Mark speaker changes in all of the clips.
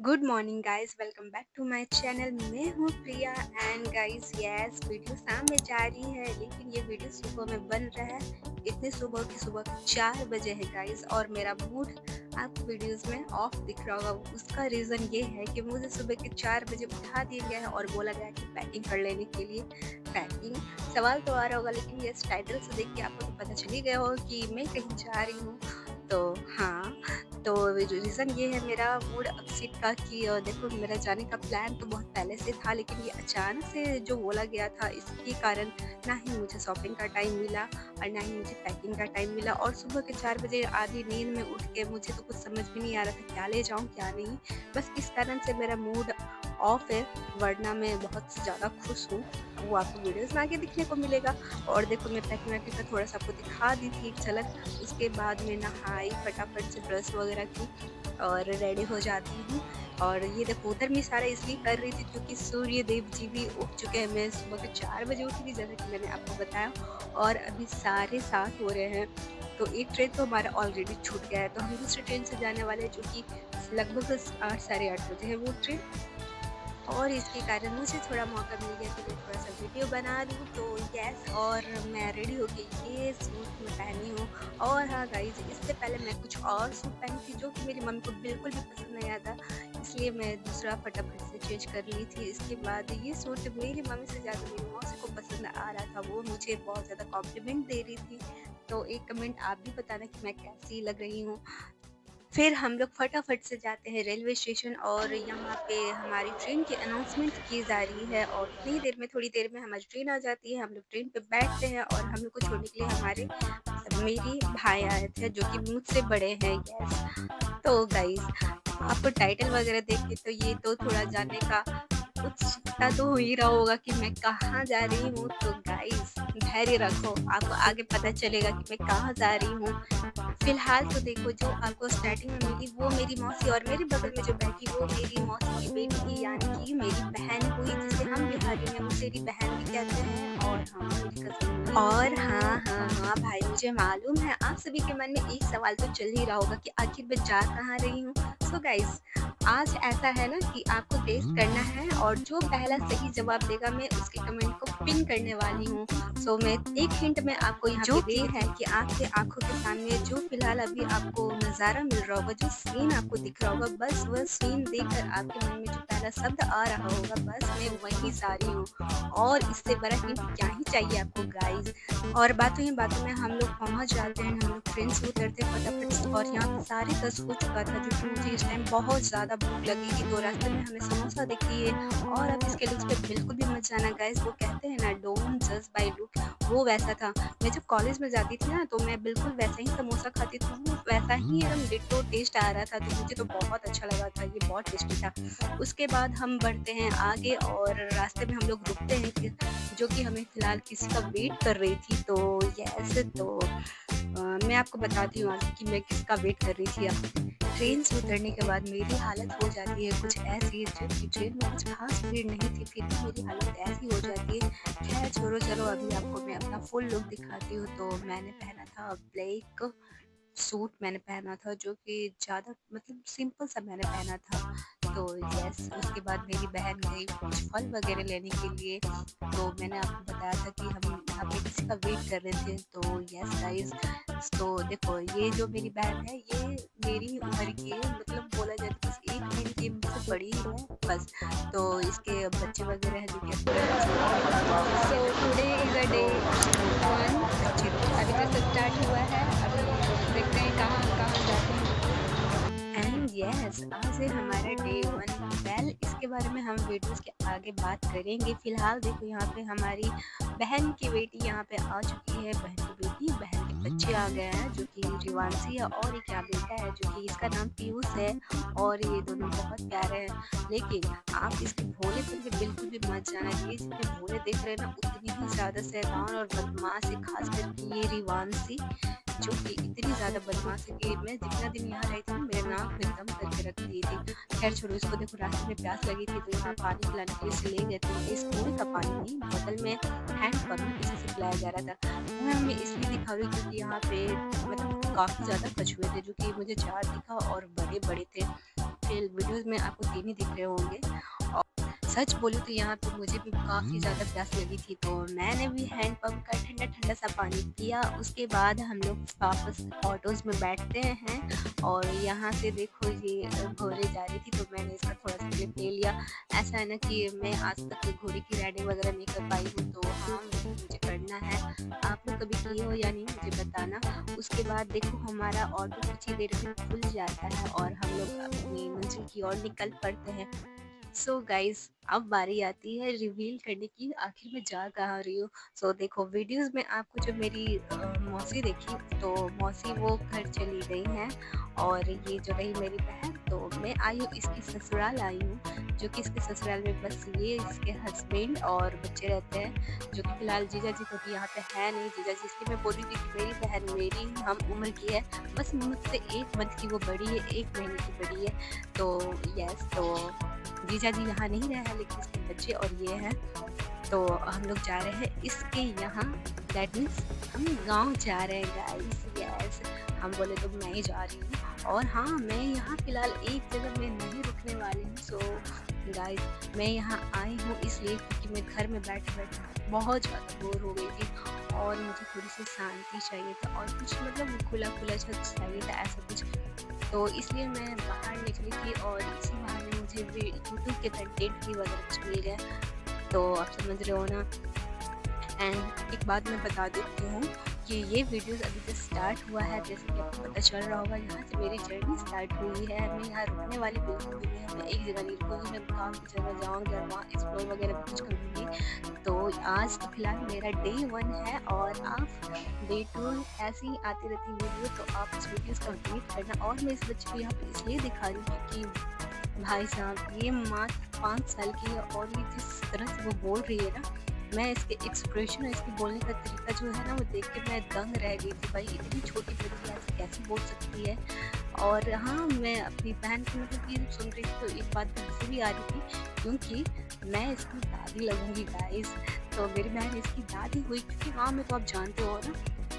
Speaker 1: Good morning guys, welcome back to my channel. मैं हूँ Priya and guys yes video शाम में जा रही है, लेकिन ये वीडियो सुबह में बन रहा है। इतने सुबह की सुबह के 4 बजे है गाइस, और मेरा मूड आपको वीडियोस में ऑफ दिख रहा होगा। उसका रीज़न ये है कि मुझे सुबह के 4 बजे उठा दिया गया है और बोला गया है कि पैकिंग कर लेने के लिए। पैकिंग सवाल तो आ रहा होगा, लेकिन यस टाइटल से देख के आपको तो पता चल ही गया होगा कि मैं कहीं जा रही हूँ। तो हाँ, तो रीज़न ये है मेरा मूड अपसेट का कि देखो, मेरा जाने का प्लान तो बहुत पहले से था, लेकिन ये अचानक से जो बोला गया था, इसके कारण ना ही मुझे शॉपिंग का टाइम मिला और ना ही मुझे पैकिंग का टाइम मिला। और सुबह के 4 बजे आधी नींद में उठ के मुझे तो कुछ समझ भी नहीं आ रहा था क्या ले जाऊँ क्या नहीं। बस इस कारण से मेरा मूड ऑफ है, वरना मैं बहुत ज़्यादा खुश हूँ। वो आपको वीडियोज़ में आगे दिखने को मिलेगा। और देखो, मैं पैकिंग वैकिंग का थोड़ा सा आपको दिखा दी थी एक झलक। उसके बाद मैं नहाई, फटाफट से ब्रश वगैरह की और रेडी हो जाती हूँ। और ये देखो, उधर मैं सारा इसलिए कर रही थी क्योंकि सूर्य देव जी भी उठ चुके हैं। मैं सुबह के 4 बजे उठी थी, जैसा कि मैंने आपको बताया, और अभी साढ़े 7 हो रहे हैं। तो एक ट्रेन तो हमारा ऑलरेडी छूट गया है, तो हम दूसरी ट्रेन से जाने वाले हैं, जो कि लगभग 8 साढ़े 8 बजे है वो ट्रेन। और इसके कारण मुझे थोड़ा मौका मिल गया कि मैं थोड़ा सा वीडियो बना लूँ। तो यस, और मैं रेडी हो गई, ये सूट मैं पहनी हूँ। और हाँ गाइज, इससे पहले मैं कुछ और सूट पहनी थी जो कि मेरी मम्मी को बिल्कुल भी पसंद नहीं आता, इसलिए मैं दूसरा फटाफट से चेंज कर ली थी। इसके बाद ये सूट मेरी मम्मी से ज़्यादा मेरी मौसी को पसंद आ रहा था, वो मुझे बहुत ज़्यादा कॉम्प्लीमेंट दे रही थी। तो एक कमेंट आप भी बताना कि मैं कैसी लग रही हूँ। फिर हम लोग फटाफट से जाते हैं रेलवे स्टेशन, और यहाँ पे हमारी ट्रेन की अनाउंसमेंट की जा रही है, और उतनी ही देर में, थोड़ी देर में हमारी ट्रेन आ जाती है। हम लोग ट्रेन पे बैठते हैं और हम लोग को छोड़ने के लिए हमारे मेरी भाई आए थे, जो कि मुझसे बड़े हैं। यस, तो गाइस, आपको टाइटल वगैरह देख के तो ये तो थोड़ा जानने का उत्सुकता तो हो ही रहा होगा कि मैं कहाँ जा रही हूँ। तो गाइस, धैर्य रखो, आपको आगे पता चलेगा कि मैं कहाँ जा रही हूँ। फिलहाल तो देखो, जो आपको स्टार्टिंग में मिली वो मेरी मौसी, और मेरे बगल में जो बैठी वो मेरी मौसी की बेटी थी, यानी कि मेरी बहन हुई, जिसे हम बिहारी में मौसेरी बहन भी कहते हैं। और हाँ, मेरी कज़न भी। और हाँ भाई, मुझे मालूम है आप सभी के मन में एक सवाल तो चल ही रहा होगा कि आखिर मैं जा कहाँ रही हूँ। सो गाइस, आज ऐसा है ना कि आपको टेस्ट करना है, और जो पहला सही जवाब देगा मैं उसके कमेंट को पिन करने वाली हूँ। सो मैं एक हिंट में आपको यहाँ जो पे है कि आपके आंखों के सामने जो फिलहाल अभी आपको नज़ारा मिल रहा होगा, जो सीन आपको दिख रहा होगा, बस वह सीन देखकर आपके मन में जो पहला शब्द आ रहा होगा, बस मैं वहीं जा रही हूँ। और इससे बड़ा हिंट क्या ही चाहिए आपको गाइस। और बातों ही बातों में हम लोग पहुँच जाते हैं, हम लोग ट्रेन से उतरते हैं फटाफट से, और यहाँ पे 10:30 हो चुका था, जो कि मुझे इस टाइम बहुत ज़्यादा भूख लगी थी। तो रास्ते में हमें समोसा दिखी है, और अब इसके लुक्स पे बिल्कुल भी मत जाना गाइस। वो कहते हैं ना, डोंट जज बाय लुक, वो वैसा था। मैं जब कॉलेज में जाती थी ना, तो मैं बिल्कुल वैसा ही समोसा खाती थी, वो वैसा ही एकदम डिट्टो टेस्ट आ रहा था, तो मुझे तो बहुत अच्छा लगा था, ये बहुत टेस्टी था। उसके बाद हम बढ़ते हैं आगे, और रास्ते में हम लोग रुकते हैं जो कि हमें फ़िलहाल किसी का वेट कर रही थी। तो यस, तो मैं आपको बताती हूँ आगे कि मैं किसका वेट कर रही थी। अब ट्रेन से उतरने के बाद मेरी हालत हो जाती है कुछ ऐसी, जबकि ट्रेन में कुछ खास भीड़ नहीं थी, फिर भी मेरी हालत ऐसी हो जाती है। खैर छोड़ो, चलो अभी आपको मैं अपना फुल लुक दिखाती हूँ। तो मैंने पहना था ब्लैक सूट, मैंने पहना था जो कि ज़्यादा मतलब सिंपल सा मैंने पहना था। तो यस, उसके बाद मेरी बहन गई कुछ फल वगैरह लेने के लिए। तो मैंने आपको बताया था कि हम यहाँ पे किसी का वेट कर रहे थे। तो यस गाइस, तो देखो, ये जो मेरी बहन है, ये मेरी उम्र की है, मतलब बोला जाए तो बस 1 महीने की मुझसे बड़ी है बस। तो इसके बच्चे वगैरह हैं जो कि so today is a day 1। अभी जस्ट स्टार्ट हुआ है, अभी देखते हैं कहाँ कहाँ जाते हैं। एंड यस, आज है हमारा डे 1। वेल, इसके बारे में हम वीडियोस के आगे बात करेंगे। फिलहाल देखो, यहाँ पे हमारी बहन की बेटी यहाँ पे आ चुकी है। बहन की बेटी, बहन के बच्चे आ गए हैं, जो कि रिवांशी है, और एक यहाँ बेटा है जो कि इसका नाम पीयूष है। और ये दोनों बहुत प्यारे हैं, लेकिन आप इसके भोलेपन पे बिल्कुल भी मत जाना। ये जितने भोले दिख रहे हैं ना, उतनी ही ज़्यादा शैतान और बदमाश है, खास करके ये रिवांशी, जो कि इतनी ज़्यादा बदमाश है कि मैं जितना दिन यहाँ रही थी ना, मेरे नाक में दम करके रख दी थी। खैर छोड़ो, इसको देखो, रास्ते में प्यास लगी थी तो यहाँ पानी पिलाने के लिए इसे ले गए थे। इस कुएं का पानी नहीं, बोतल में हैंड पंप में किसी से पिलाया जा रहा था। मैं इसलिए दिखा रही हूँ क्योंकि यहाँ पे मतलब काफ़ी ज़्यादा कछुए थे, जो कि मुझे 4 दिखा और बड़े बड़े थे। वीडियोज़ में आपको 3 ही दिख रहे होंगे। और सच बोलूँ तो यहाँ पे मुझे भी काफ़ी ज़्यादा प्यास लगी थी, तो मैंने भी हैंड पंप का ठंडा-ठंडा सा पानी पिया। उसके बाद हम लोग वापस ऑटोज़ में बैठते हैं और यहाँ से देखो ये घोड़े जा रही थी, तो मैंने इसका थोड़ा-सा क्लिप ले लिया। ऐसा है ना कि मैं आज तक घोड़े की राइडिंग वगैरह नहीं कर पाई हूँ, तो हाँ, मुझे करना है। आप लोग कभी किए हो या नहीं मुझे बताना। उसके बाद देखो हमारा ऑटो कुछ ही देर में खुल जाता है और हम लोग अपनी मंजिल की ओर निकल पड़ते हैं। सो गाइस अब बारी आती है रिवील करने की, आखिर मैं जा कहाँ रही हूँ। सो देखो वीडियोस में आपको जो मेरी मौसी देखी, तो मौसी वो घर चली गई हैं और ये जो रही मेरी बहन, तो मैं आई हूँ इसकी ससुराल आई हूँ, जो कि इसके ससुराल में बस ये इसके हस्बैंड और बच्चे रहते हैं, जो कि फिलहाल जीजा जी तो भी यहाँ पे है नहीं। जीजा जी इसलिए मैं बोल रही थी कि मेरी बहन मेरी हम उम्र की है, बस मुझसे 1 मंथ की वो बड़ी है, 1 महीने की बड़ी है। तो यस, तो जीजा जी यहाँ नहीं रहे हैं लेकिन इसके बच्चे और ये हैं। तो हम लोग जा रहे हैं इसके यहाँ, दैट मीन्स हम गाँव जा रहे हैं गाइस। यस, हम बोले तो मैं ही जा रही हूँ और हाँ, मैं यहाँ फ़िलहाल एक जगह में नहीं रुकने वाली हूँ। सो गाइस मैं यहाँ आई हूँ इसलिए क्योंकि मैं घर में बैठे-बैठे बहुत ज़्यादा बोर हो गई थी और मुझे थोड़ी-सी शांति चाहिए था और कुछ मतलब खुला-खुला छत चाहिए था, ऐसा कुछ। तो इसलिए मैं बाहर निकली थी और इसी बहाने मुझे भी यूट्यूब के कंटेंट भी वगैरह कुछ मिल गया। तो आप समझ रहे हो ना। एंड एक बात मैं बता देती हूँ कि ये वीडियोस अभी तक स्टार्ट हुआ है, जैसे कि आपको पता चल रहा होगा यहाँ से मेरी जर्नी स्टार्ट हुई है। मैं यहाँ रुकने वाली बिल्कुल भी नहीं है, मैं एक जगह नहीं रुकूँगी, मैं काफ़ी जगह जाऊँगी और वहाँ एक्सप्लोर वगैरह भी कुछ करूँगी। तो आज तो फिलहाल मेरा डे 1 है और आप डे 2 ऐसे ही आती रहती वीडियो, तो आप इस वीडियोस का वेट करना। और मैं इस बच्चे को यहाँ पे इसलिए दिखा रही हूँ कि भाई साहब ये मात्र 5 साल की है और ये जिस तरह से वो बोल रही है ना, मैं इसके एक्सप्रेशन और इसके बोलने का तरीका जो है ना वो देख के मैं दंग रह गई थी। भाई इतनी छोटी बच्ची ऐसे कैसे बोल सकती है। और हाँ, मैं अपनी बहन की मतलब ये सुन रही थी तो एक बात हँसी भी आ रही थी क्योंकि मैं इसकी दादी लगूंगी गाइस। तो मेरी बहन इसकी दादी हुई क्योंकि गाँव में तो आप जानते हो ना,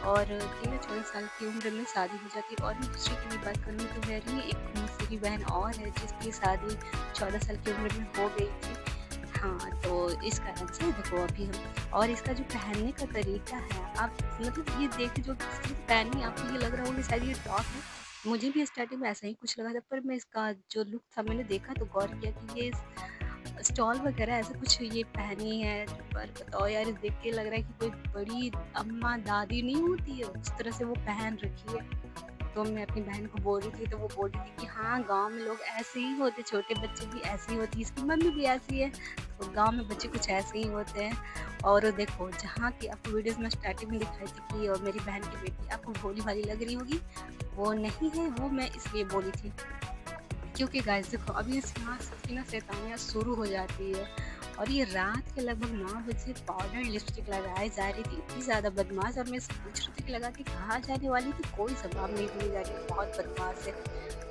Speaker 1: और 13-14 साल की उम्र में शादी हो जाती है। और मैं दूसरी की भी बात करूँ तो मेरी एक दूसरी बहन और है जिसकी शादी 14 साल की उम्र में हो गई थी। हाँ, तो इस कारण से देखो अभी हम, और इसका जो पहनने का तरीका है, आप मतलब ये देख के जो पहनी आपको ये लग रहा होगा कि शायद ये टॉप है। मुझे भी स्टार्टिंग में ऐसा ही कुछ लगा था, पर मैं इसका जो लुक था मैंने देखा तो गौर किया कि ये स्टॉल वगैरह ऐसा कुछ ये पहनी है। पर बताओ यार, इस देख के लग रहा है कि कोई बड़ी अम्मा दादी नहीं होती है उस तरह से वो पहन रखी है। तो मैं अपनी बहन को बोल रही थी तो वो बोल रही थी कि हाँ, गाँव में लोग ऐसे ही होते, छोटे बच्चे भी ऐसे ही होती है, इसकी मम्मी भी ऐसी है। तो गाँव में बच्चे कुछ ऐसे ही होते हैं। और देखो जहाँ की आपको वीडियोज़ में स्टार्टिंग में दिखाई थी कि और मेरी बहन की बेटी आपको भोली भाली लग रही होगी, वो नहीं है, वो मैं इसलिए बोली थी क्योंकि गाइस देखो अभी यहाँ सबकी ना शैतानियाँ शुरू हो जाती है। और ये रात के लगभग 9 बजे पाउडर लिपस्टिक लगाई जा रही थी, इतनी ज़्यादा बदमाश। और मैं पूछ रही थी कि लगा कि कहाँ जाने वाली थी, कोई जवाब नहीं दिया जा रही, बहुत बदमाश है।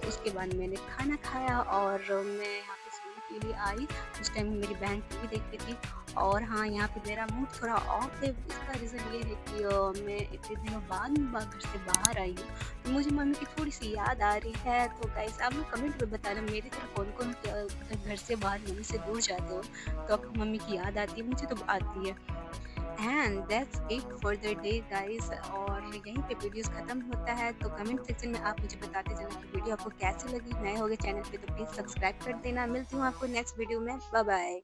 Speaker 1: उसके बाद मैंने खाना खाया और मैं यहाँ पे सोने के लिए आई। उस टाइम मेरी बहन टीवी देख रही थी। और हाँ, यहाँ पे मेरा मूड थोड़ा ऑफ है, इसका रीज़न ये है कि मैं इतने दिनों बाद घर से बाहर आई हूँ, तो मुझे मम्मी की थोड़ी सी याद आ रही है। तो गाइस आप लोग कमेंट में बताना मेरी तरह कौन कौन घर से बाहर मम्मी से दूर जाते हो, तो आपको मम्मी की याद आती है, मुझे तो आती है। And that's it for the day guys. और यहीं पे वीडियोस खत्म होता है। तो कमेंट सेक्शन में आप मुझे बताते जाना कि वीडियो आपको कैसी लगी। नए हो गए चैनल पे तो प्लीज़ सब्सक्राइब कर देना। मिलती हूँ आपको नेक्स्ट वीडियो में। Bye bye.